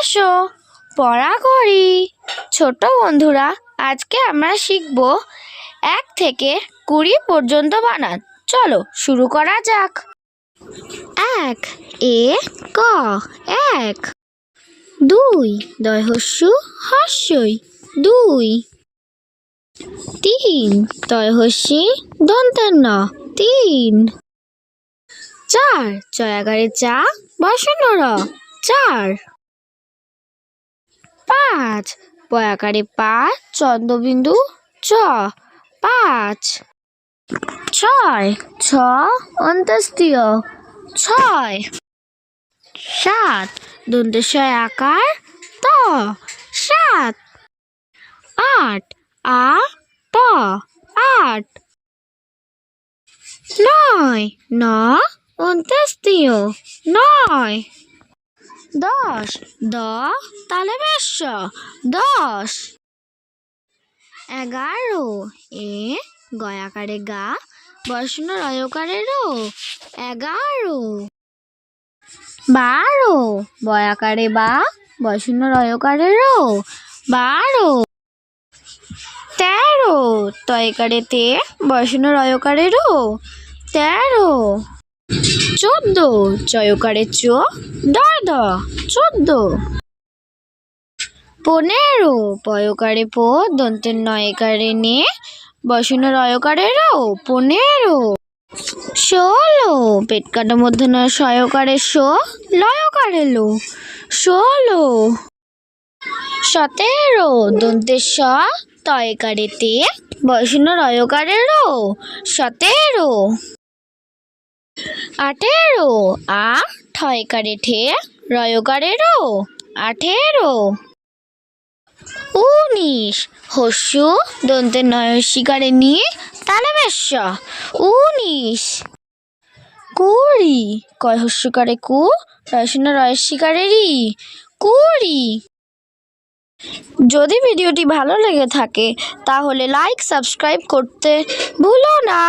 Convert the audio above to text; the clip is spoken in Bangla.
এসো পড়া করি। ছোট বন্ধুরা, আজকে আমরা শিখব 1 থেকে 20 পর্যন্ত বানান। চলো শুরু করা যাক। 1 এ ক এক। 2 দয় হস্যু হস্যই দুই। 3 তয় হস্যি দন্তের ন তিন। 4 চয়াগারে চা বসন র চার। 5 পয়াকারে পা চন্দ্রবিন্দু চ পাঁচ। 6 ছ অন্ত্যেষ্টিয় ছয়। 7 দন্তেশ্বয় আকার ত সাত। 8 আ ট আট। 9 ন অন্ত্যেষ্টিয় নয়। 10 দ তালে বেশ্য দশ। 11 এ গয়াকারে গা বর্ষণ রয়কারে রো এগারো। 12 বয়াকারে বা বর্ষণ রয়কারে রো বারো। 13 তয়কারে তে বর্ষণ রয়কারে রো তেরো। 14 চয়কারে চো দয় দ চোদ্দ। 15 পয়কারে পো দন্তের নয়কারে নে বসন রয়কারে রো পনেরো। 16 পেট কাটা মধ্যে সয়কারে শো লয়কারে লো ষোলো। 17 দন্তের স তয়কারে তে বসন রয়কারে রো সতেরো। 18 আ ঠয়কারে ঠে রয়কারে রো আঠেরো। 19 হস্যু দন্তের নয়স্যিকারে নি তালে বেশ্য উনিশ। 20 কয় হস্যকারে কু রয়শূন্য রয়স্যিকারে রি কুড়ি। যদি ভিডিওটি ভালো লেগে থাকে তাহলে লাইক সাবস্ক্রাইব করতে ভুলো না।